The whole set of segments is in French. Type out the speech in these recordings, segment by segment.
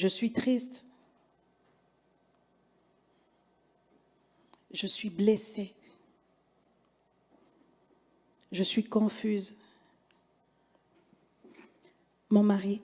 Je suis triste. Je suis blessée. Je suis confuse. Mon mari.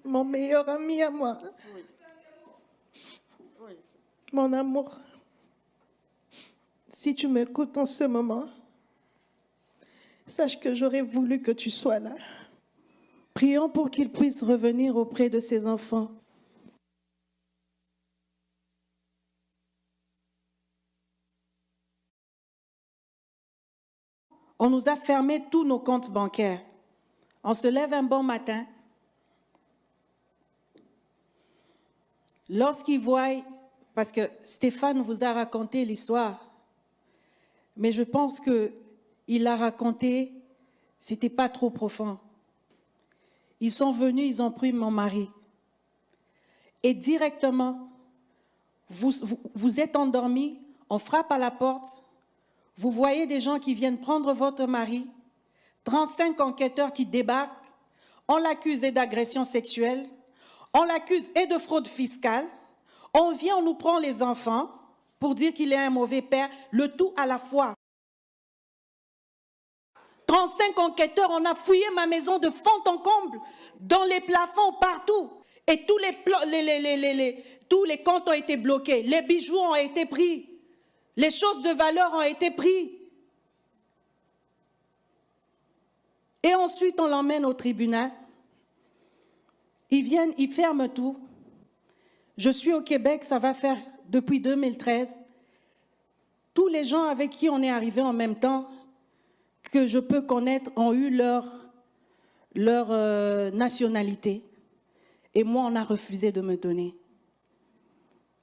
Mon meilleur ami à moi. Mon amour. Si tu m'écoutes en ce moment, sache que j'aurais voulu que tu sois là. Prions pour qu'il puisse revenir auprès de ses enfants. On nous a fermé tous nos comptes bancaires. On se lève un bon matin. Lorsqu'il voit, parce que Stéphane vous a raconté l'histoire, mais je pense qu'il l'a raconté, c'était pas trop profond. Ils sont venus, ils ont pris mon mari. Et directement, vous êtes endormis, on frappe à la porte, vous voyez des gens qui viennent prendre votre mari, 35 enquêteurs qui débarquent, on l'accuse d'agression sexuelle, on l'accuse et de fraude fiscale, on vient, on nous prend les enfants pour dire qu'il est un mauvais père, le tout à la fois. 35 enquêteurs, on a fouillé ma maison de fond en comble, dans les plafonds, partout. Et tous les comptes ont été bloqués, les bijoux ont été pris, les choses de valeur ont été prises. Et ensuite, on l'emmène au tribunal. Ils viennent, ils ferment tout. Je suis au Québec, ça va faire depuis 2013. Tous les gens avec qui on est arrivé en même temps, que je peux connaître, ont eu leur nationalité. Et moi, on a refusé de me donner.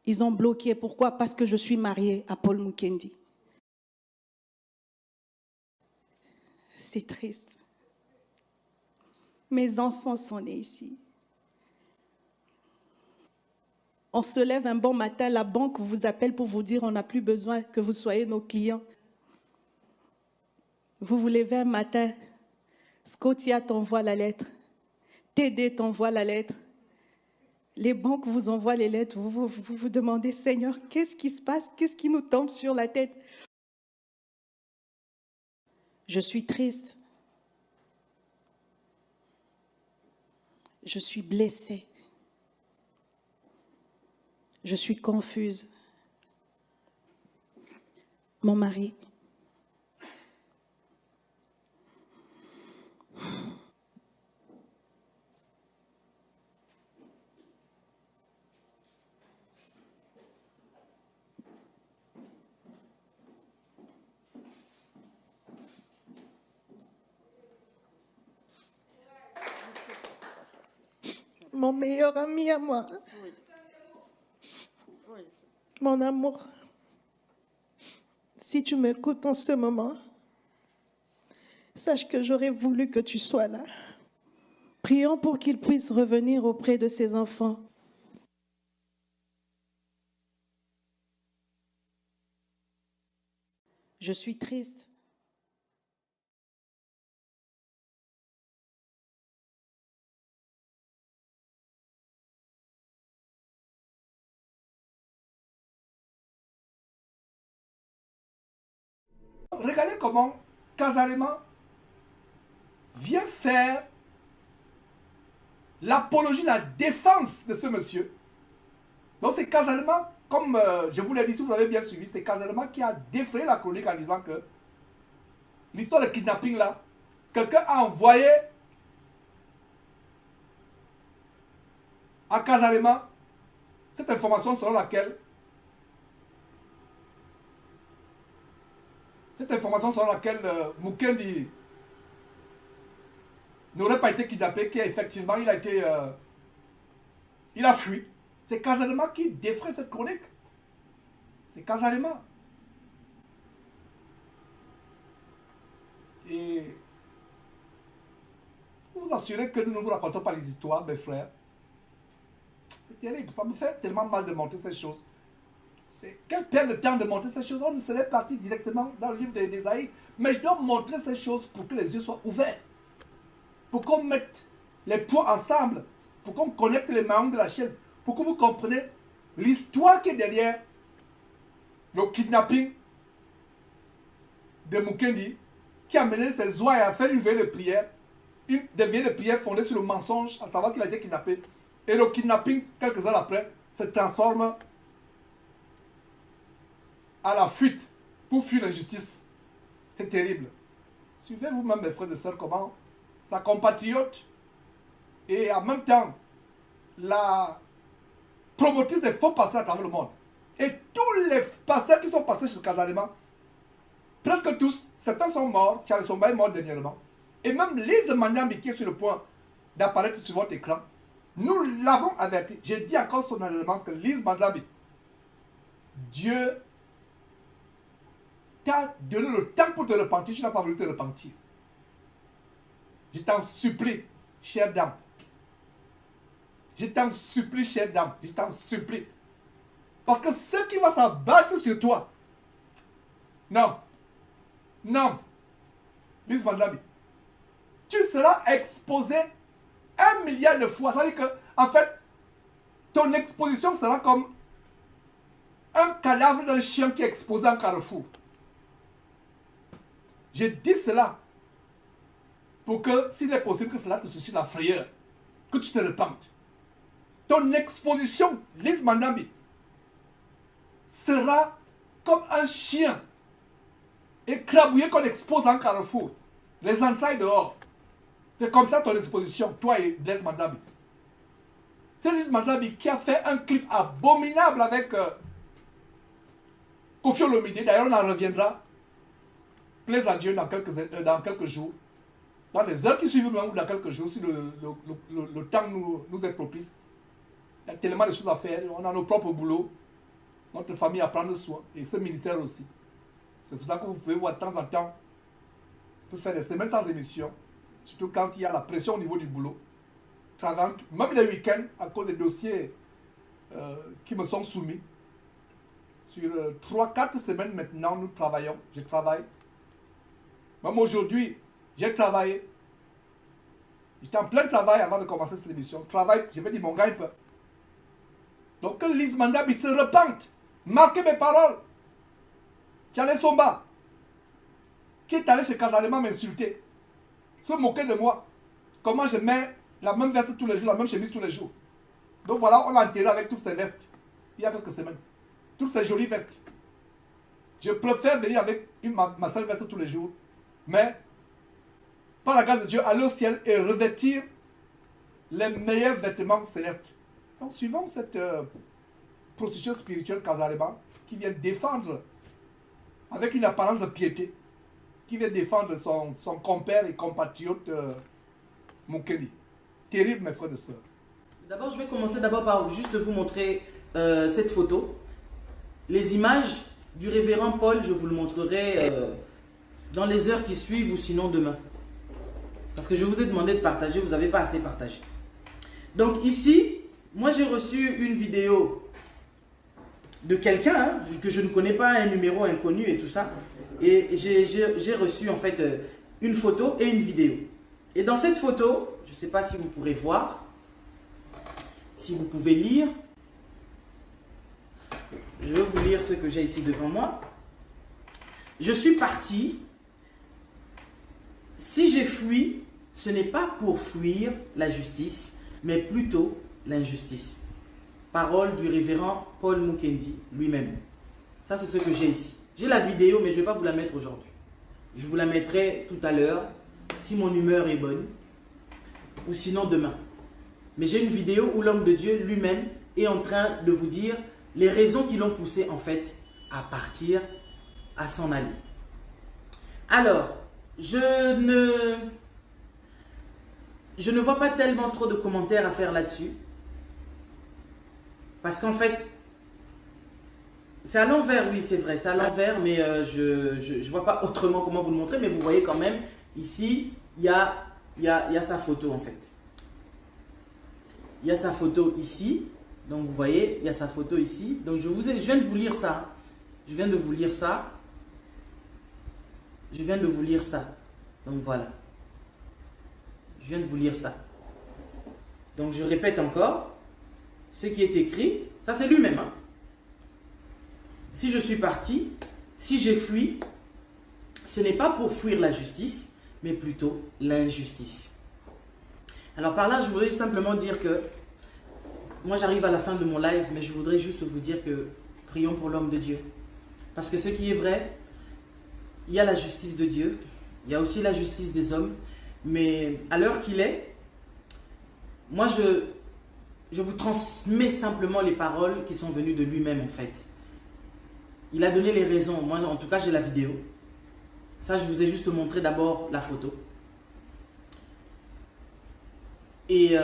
Ils ont bloqué. Pourquoi? Parce que je suis mariée à Paul Mukendi. C'est triste. Mes enfants sont nés ici. On se lève un bon matin, la banque vous appelle pour vous dire on n'a plus besoin que vous soyez nos clients. Vous vous levez un matin, Scotia t'envoie la lettre, TD t'envoie la lettre, les banques vous envoient les lettres, vous vous demandez, Seigneur, qu'est-ce qui se passe? Qu'est-ce qui nous tombe sur la tête? Je suis triste. Je suis blessée. Je suis confuse. Mon mari. Mon meilleur ami à moi. Mon amour, si tu m'écoutes en ce moment, sache que j'aurais voulu que tu sois là. Prions pour qu'il puisse revenir auprès de ses enfants. Je suis triste. Regardez comment Casarema vient faire l'apologie, la défense de ce monsieur. Donc c'est Casarema, comme je vous l'ai dit, si vous avez bien suivi, c'est Casarema qui a défrayé la chronique en disant que l'histoire de kidnapping là, quelqu'un a envoyé à Casarema cette information selon laquelle Mukendi n'aurait pas été kidnappé, qu'effectivement il a été il a fui. C'est Casarema qui défraie cette chronique. C'est Casarema. Et pour vous assurer que nous ne vous racontons pas les histoires, mes frères, c'est terrible. Ça me fait tellement mal de monter ces choses. Quelle perte de temps de montrer ces choses. On serait parti directement dans le livre d'Ésaïe. Mais je dois montrer ces choses pour que les yeux soient ouverts. Pour qu'on mette les points ensemble. Pour qu'on connecte les maillons de la chaîne. Pour que vous compreniez l'histoire qui est derrière le kidnapping de Mukendi, qui a mené ses ouailles à faire une veille de prière. Des veilles de prière fondées sur le mensonge, à savoir qu'il a été kidnappé. Et le kidnapping, quelques heures après, se transforme à la fuite pour fuir l'injustice. C'est terrible. Suivez vous-même, mes frères et sœurs, comment sa compatriote et en même temps la promotrice des faux pasteurs à travers le monde. Et tous les pasteurs qui sont passés chez Kazalema, presque tous, certains sont morts, Charles Somba est mort dernièrement. Et même Lise Mandambi qui est sur le point d'apparaître sur votre écran, nous l'avons averti. J'ai dit encore solennellement que Lise Mandambi, Dieu t'a donné le temps pour te repentir, tu n'as pas voulu te repentir. Je t'en supplie, chère dame. Je t'en supplie, chère dame. Je t'en supplie. Parce que ce qui va s'abattre sur toi, non, non, Lise Mandambi, tu seras exposé 1 milliard de fois. C'est-à-dire que, en fait, ton exposition sera comme un cadavre d'un chien qui est exposé en carrefour. J'ai dit cela pour que, s'il est possible que cela te suscite la frayeur, que tu te repentes. Ton exposition, Lise Mandambi, sera comme un chien écrabouillé qu'on expose en carrefour. Les entrailles dehors. C'est comme ça ton exposition, toi et Lise Mandambi. C'est Lise Mandambi qui a fait un clip abominable avec Koffi Olomide. D'ailleurs, on en reviendra. Plaise à Dieu dans quelques jours. Dans les heures qui suivent, même, ou dans quelques jours, si le temps nous est propice. Il y a tellement de choses à faire. On a nos propres boulots. Notre famille à prendre soin. Et ce ministère aussi. C'est pour ça que vous pouvez voir de temps en temps. On peut faire des semaines sans émission. Surtout quand il y a la pression au niveau du boulot. Même les week-ends, à cause des dossiers qui me sont soumis. Sur 3-4 semaines maintenant, nous travaillons. Je travaille. Même aujourd'hui, j'ai travaillé. J'étais en plein travail avant de commencer cette émission. Travail, je vais dire mon gars, il peut. Donc que Lise Mandambi se repente. Marquez mes paroles. Charles Somba, qui est allé chez Kazalema m'insulter, se moquer de moi. Comment je mets la même veste tous les jours, la même chemise tous les jours. Donc voilà, on a enterré avec toutes ces vestes. Il y a quelques semaines. Toutes ces jolies vestes. Je préfère venir avec ma seule veste tous les jours. Mais, par la grâce de Dieu, aller au ciel et revêtir les meilleurs vêtements célestes. Donc suivons cette prostituée spirituelle Kazalema qui vient défendre avec une apparence de piété, qui vient défendre son compère et compatriote Mukendi. Terrible, mes frères et sœurs. D'abord, je vais commencer par juste vous montrer cette photo. Les images du révérend Paul, je vous le montrerai dans les heures qui suivent ou sinon demain. Parce que je vous ai demandé de partager, vous n'avez pas assez partagé. Donc ici, moi j'ai reçu une vidéo de quelqu'un que je ne connais pas, un numéro inconnu et tout ça. Et j'ai reçu en fait une photo et une vidéo. Et dans cette photo, je ne sais pas si vous pourrez voir, si vous pouvez lire. Je vais vous lire ce que j'ai ici devant moi. Je suis parti. Si j'ai fui, ce n'est pas pour fuir la justice, mais plutôt l'injustice. Parole du révérend Paul Mukendi lui-même. Ça, c'est ce que j'ai ici. J'ai la vidéo, mais je ne vais pas vous la mettre aujourd'hui. Je vous la mettrai tout à l'heure, si mon humeur est bonne, ou sinon demain. Mais j'ai une vidéo où l'homme de Dieu lui-même est en train de vous dire les raisons qui l'ont poussé en fait à partir, à s'en aller. Alors, je ne vois pas tellement trop de commentaires à faire là-dessus. Parce qu'en fait, c'est à l'envers, oui c'est vrai, c'est à l'envers, mais je ne vois pas autrement comment vous le montrer, mais vous voyez quand même Ici, il y a sa photo en fait. Il y a sa photo ici. Donc vous voyez, il y a sa photo ici. Donc je viens de vous lire ça. Je viens de vous lire ça. Je viens de vous lire ça. Donc voilà. Je viens de vous lire ça. Donc je répète encore. Ce qui est écrit, ça c'est lui-même. Hein. Si je suis parti, si j'ai fui, ce n'est pas pour fuir la justice, mais plutôt l'injustice. Alors par là, je voudrais simplement dire que moi j'arrive à la fin de mon live, mais je voudrais juste vous dire que prions pour l'homme de Dieu. Parce que ce qui est vrai, il y a la justice de Dieu, il y a aussi la justice des hommes, mais à l'heure qu'il est, moi je vous transmets simplement les paroles qui sont venues de lui-même en fait. Il a donné les raisons, moi en tout cas j'ai la vidéo. Ça je vous ai juste montré d'abord la photo. Et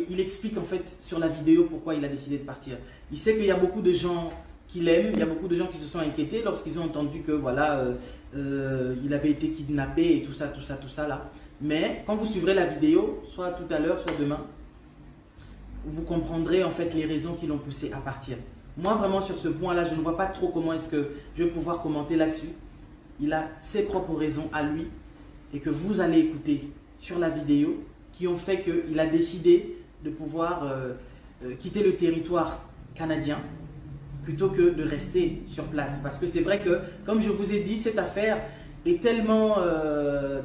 il explique en fait sur la vidéo pourquoi il a décidé de partir. Il sait qu'il y a beaucoup de gens qui l'aiment, il y a beaucoup de gens qui se sont inquiétés lorsqu'ils ont entendu que voilà, il avait été kidnappé et tout ça là. Mais quand vous suivrez la vidéo, soit tout à l'heure, soit demain, vous comprendrez en fait les raisons qui l'ont poussé à partir. Moi vraiment sur ce point-là, je ne vois pas trop comment est-ce que je vais pouvoir commenter là-dessus. Il a ses propres raisons à lui et que vous allez écouter sur la vidéo qui ont fait qu'il a décidé de pouvoir quitter le territoire canadien plutôt que de rester sur place. Parce que c'est vrai que, comme je vous ai dit, cette affaire est tellement,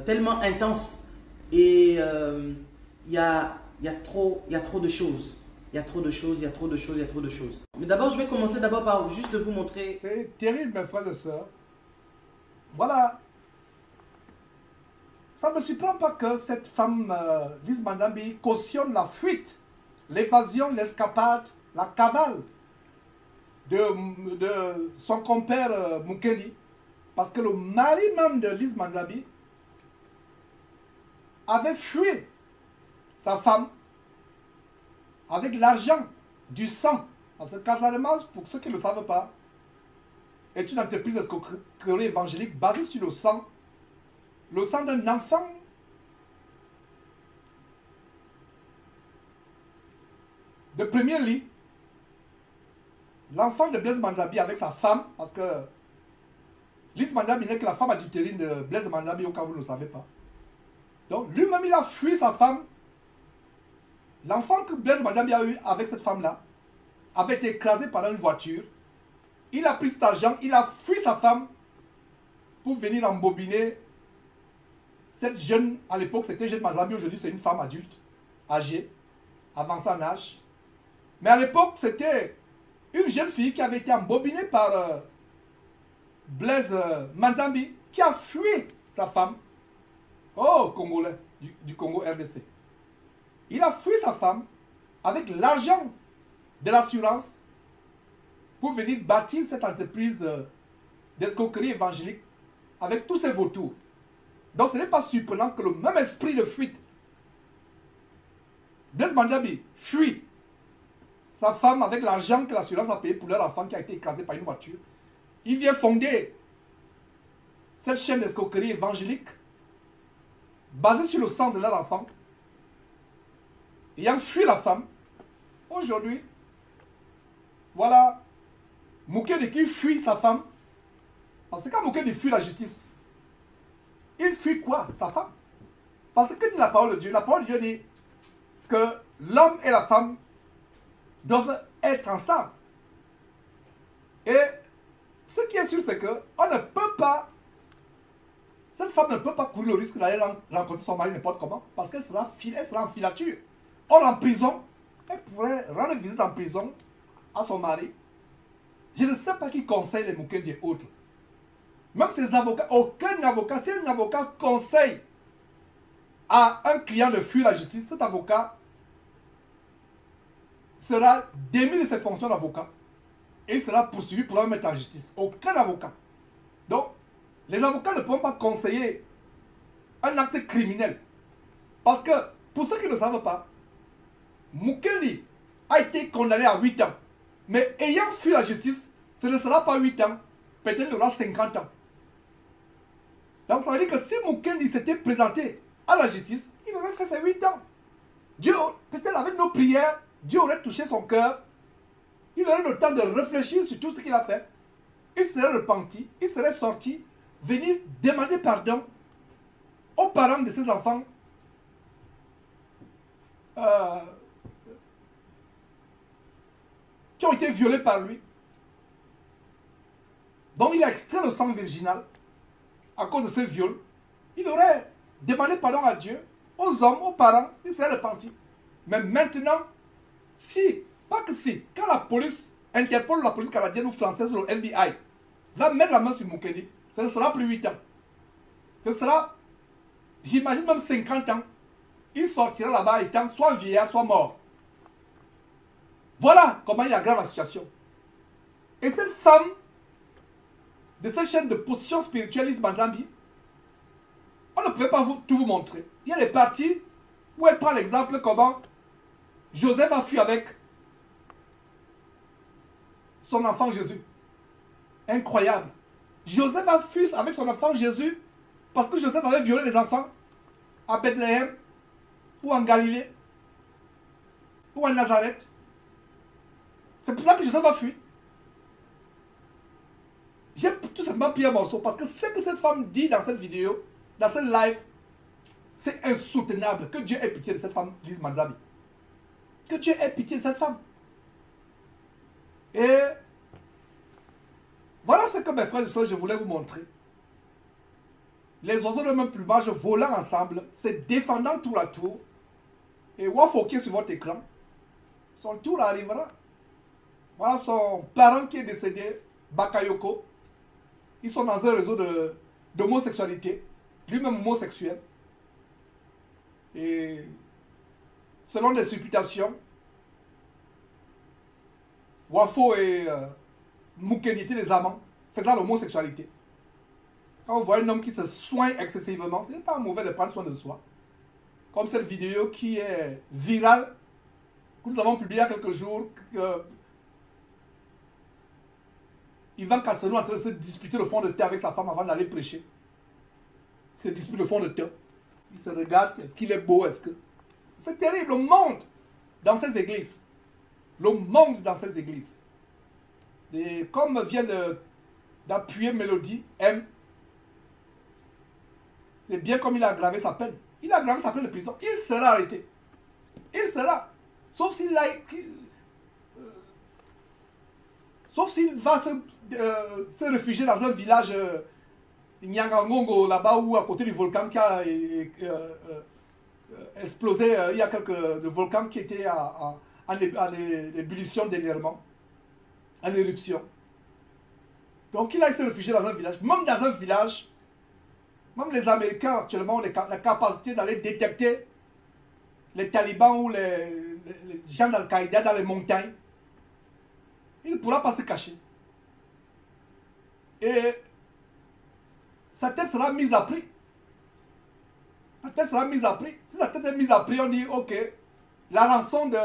tellement intense et il y a trop de choses. Il y a trop de choses, il y a trop de choses, il y a trop de choses. Mais d'abord, je vais commencer d'abord par juste vous montrer... C'est terrible, mes frères et sœurs. Voilà. Ça ne me surprend pas que cette femme, Lise Mandambi, cautionne la fuite, l'évasion, l'escapade, la cavale de son compère Mukendi. Parce que le mari même de Lise Mandambi avait fui sa femme avec l'argent du sang. Parce que Casalema, pour ceux qui ne le savent pas, est une entreprise d'escroquerie évangélique basée sur le sang d'un enfant de premier lit. L'enfant de Blaise Mandabi avec sa femme, parce que Lise Mandabi n'est que la femme adultérine de Blaise Mandabi, au cas où vous ne le savez pas. Donc lui-même il a fui sa femme. L'enfant que Blaise Mandabi a eu avec cette femme-là avait été écrasé par une voiture. Il a pris cet argent, il a fui sa femme pour venir embobiner cette jeune, à l'époque c'était jeune Mazambi, aujourd'hui c'est une femme adulte, âgée, avancée en âge. Mais à l'époque c'était une jeune fille qui avait été embobinée par Blaise Mandabi, qui a fui sa femme au Congolais, du Congo RDC. Il a fui sa femme avec l'argent de l'assurance pour venir bâtir cette entreprise d'escroquerie évangélique avec tous ses vautours. Donc ce n'est pas surprenant que le même esprit de fuite, Blaise Mandabi fuit sa femme avec l'argent que l'assurance a payé pour leur enfant qui a été écrasé par une voiture. Il vient fonder cette chaîne d'escroquerie évangélique basée sur le sang de leur enfant. Ayant fui la femme, aujourd'hui, voilà, Mukendi qui fuit sa femme. Parce que quand Mukendi fuit la justice, il fuit quoi? Sa femme. Parce que dit la parole de Dieu? La parole de Dieu dit que l'homme et la femme doivent être ensemble. Et ce qui est sûr, c'est que on ne peut pas, cette femme ne peut pas courir le risque d'aller rencontrer son mari n'importe comment, parce qu'elle sera en filature. Or en prison, elle pourrait rendre visite en prison à son mari. Je ne sais pas qui conseille les Mukendi et autres. Même ces avocats, aucun avocat, si un avocat conseille à un client de fuir la justice, cet avocat sera démis de ses fonctions d'avocat et sera poursuivi pour le mettre en justice. Aucun avocat. Donc, les avocats ne pourront pas conseiller un acte criminel. Parce que, pour ceux qui ne savent pas, Mukendi a été condamné à 8 ans. Mais ayant fui la justice, ce ne sera pas 8 ans. Peut-être il aura 50 ans. Donc ça veut dire que si Mukendi s'était présenté à la justice, il aurait fait ses 8 ans. Dieu, peut-être avec nos prières, Dieu aurait touché son cœur. Il aurait eu le temps de réfléchir sur tout ce qu'il a fait. Il serait repenti, il serait sorti, venir demander pardon aux parents de ses enfants qui ont été violés par lui. Donc il a extrait le sang virginal à cause de ce viol. Il aurait demandé pardon à Dieu, aux hommes, aux parents, il serait repenti. Mais maintenant, si, pas que si, quand la police, Interpol, la police canadienne ou française ou le FBI, va mettre la main sur Mukendi, ce ne sera plus 8 ans. Ce sera, j'imagine même 50 ans. Il sortira là-bas étant soit vieillard, soit mort. Voilà comment il aggrave la situation. Et cette femme de cette chaîne de position spiritualiste Manzambi, on ne peut pas tout vous montrer. Il y a des parties où elle prend l'exemple comment Joseph a fui avec son enfant Jésus. Incroyable. Joseph a fui avec son enfant Jésus parce que Joseph avait violé les enfants à Bethléem ou en Galilée ou en Nazareth. C'est pour ça que Joseph a fui. J'ai tout simplement pris un morceau parce que ce que cette femme dit dans cette vidéo, dans cette live, c'est insoutenable. Que Dieu ait pitié de cette femme, Lise Manzambi. Que Dieu ait pitié de cette femme. Et voilà ce que mes frères et sœurs, je voulais vous montrer. Les oiseaux de même plumage volant ensemble, se défendant tour à tour. Et Wafoké sur votre écran, son tour arrivera. Voilà son parent qui est décédé, Bakayoko. Ils sont dans un réseau d'homosexualité, lui-même homosexuel. Et selon les supputations, Wafo et Mukendi étaient des amants faisant l'homosexualité. Quand vous voyez un homme qui se soigne excessivement, ce n'est pas mauvais de prendre soin de soi. Comme cette vidéo qui est virale, que nous avons publiée il y a quelques jours, Ivan Cassano est en train de se disputer le fond de terre avec sa femme avant d'aller prêcher. Il se dispute le fond de terre. Il se regarde, est-ce qu'il est beau, est-ce que... C'est terrible, le monde dans ces églises. Le monde dans ces églises. Et comme vient d'appuyer Mélodie, M, c'est bien comme il a aggravé sa peine. Il a aggravé sa peine de prison. Il sera arrêté. Il sera. Sauf s'il va se réfugier dans un village Nyangangongo, là-bas ou à côté du volcan qui a explosé. Il y a le volcan qui était en ébullition dernièrement, en éruption. Donc il a se réfugier dans un village. Même dans un village, même les Américains actuellement ont la capacité d'aller détecter les talibans ou les gens d'Al-Qaïda dans les montagnes. Il ne pourra pas se cacher. Et sa tête sera mise à prix. La tête sera mise à prix. Si sa tête est mise à prix, on dit, ok, la rançon de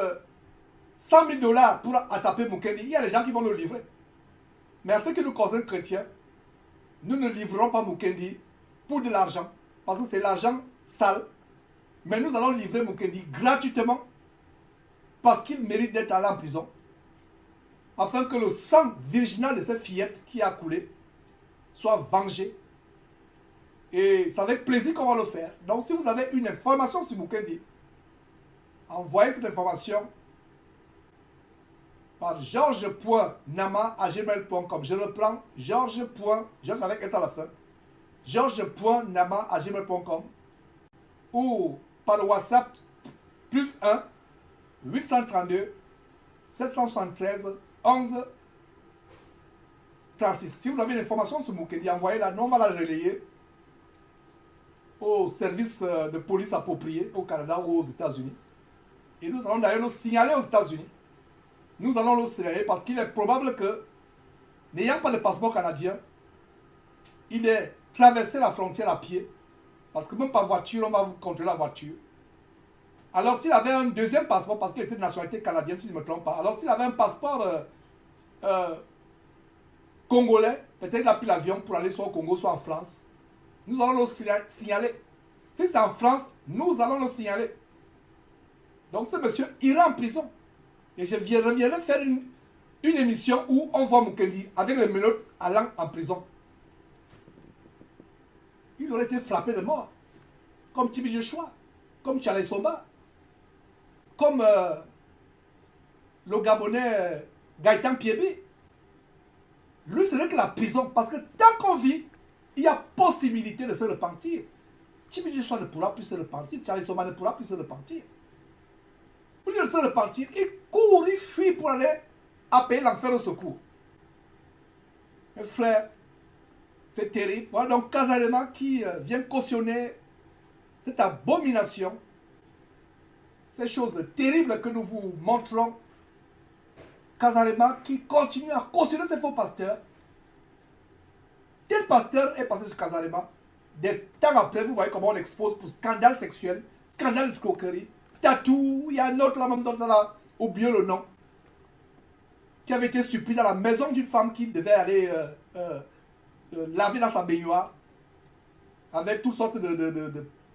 100 000 $ pour attraper Mukendi, il y a des gens qui vont le livrer. Mais à ce qui nous concerne chrétiens, nous ne livrerons pas Mukendi pour de l'argent. Parce que c'est l'argent sale. Mais nous allons livrer Mukendi gratuitement. Parce qu'il mérite d'être allé en prison. Afin que le sang virginal de cette fillette qui a coulé soit vengé. Et c'est avec plaisir qu'on va le faire. Donc si vous avez une information sur Mukendi, envoyez cette information par georges.nama@gmail.com. Je reprends, Georges avec S à la fin, georges.nama@gmail.com ou par WhatsApp +1 832 773 11 36. Si vous avez une information sur Mukendi, envoyez-la. Nous, on va la relayer au service de police approprié au Canada ou aux États-Unis. Et nous allons d'ailleurs le signaler aux États-Unis. Nous allons le signaler parce qu'il est probable que, n'ayant pas de passeport canadien, il ait traversé la frontière à pied. Parce que même par voiture, on va vous contrôler la voiture. Alors s'il avait un deuxième passeport, parce qu'il était de nationalité canadienne, si je ne me trompe pas, alors s'il avait un passeport congolais, peut-être il a pris l'avion pour aller soit au Congo, soit en France. nous allons le signaler. Si c'est en France, nous allons le signaler. Donc ce monsieur ira en prison. Et je reviendrai faire une émission où on voit Mukendi avec les menottes allant en prison. Il aurait été frappé de mort. Comme Tibi Joshua, comme Charles Somba, comme le Gabonais Gaëtan Piébé. Lui, ce n'est que la prison. Parce que tant qu'on vit, il y a possibilité de se repentir. Tibi Joshua ne pourra plus se repentir. Charles Somba ne pourra plus se repentir. Pour lui de se repentir, il court, il fuit pour aller appeler l'enfer au secours. Mes frères, c'est terrible. Voilà donc Kazalema qui vient cautionner cette abomination, ces choses terribles que nous vous montrons. Kazalema qui continue à cautionner ces faux pasteurs. Tel pasteur est passé sur Kazalema. Des temps après, vous voyez comment on expose pour scandale sexuel, scandale d'escroquerie, tatou. Il y a un autre là, même dans la, oublié le nom, qui avait été surpris dans la maison d'une femme qui devait aller laver dans sa baignoire avec toutes sortes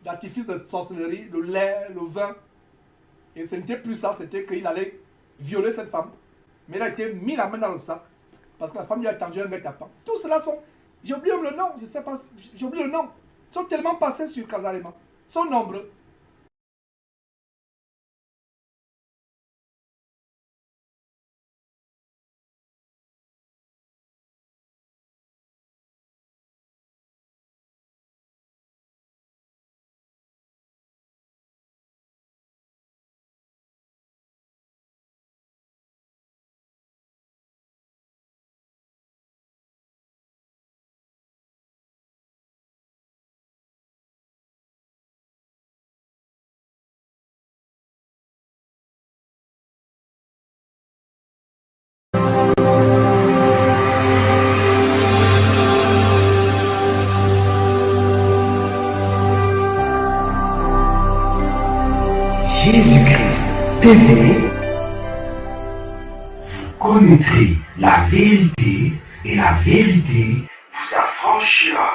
d'artifices de sorcellerie, le lait, le vin. Et ce n'était plus ça, c'était qu'il allait violer cette femme. Mais il a été mis la main dans le sac parce que la femme lui a tendu un guet-apens. Tout cela sont, j'ai oublié le nom, je sais pas, j'ai oublié le nom. Ils sont tellement passés sur Kazalema. Ils sont nombreux. Jésus-Christ TV, vous connaîtrez la vérité et la vérité vous affranchira.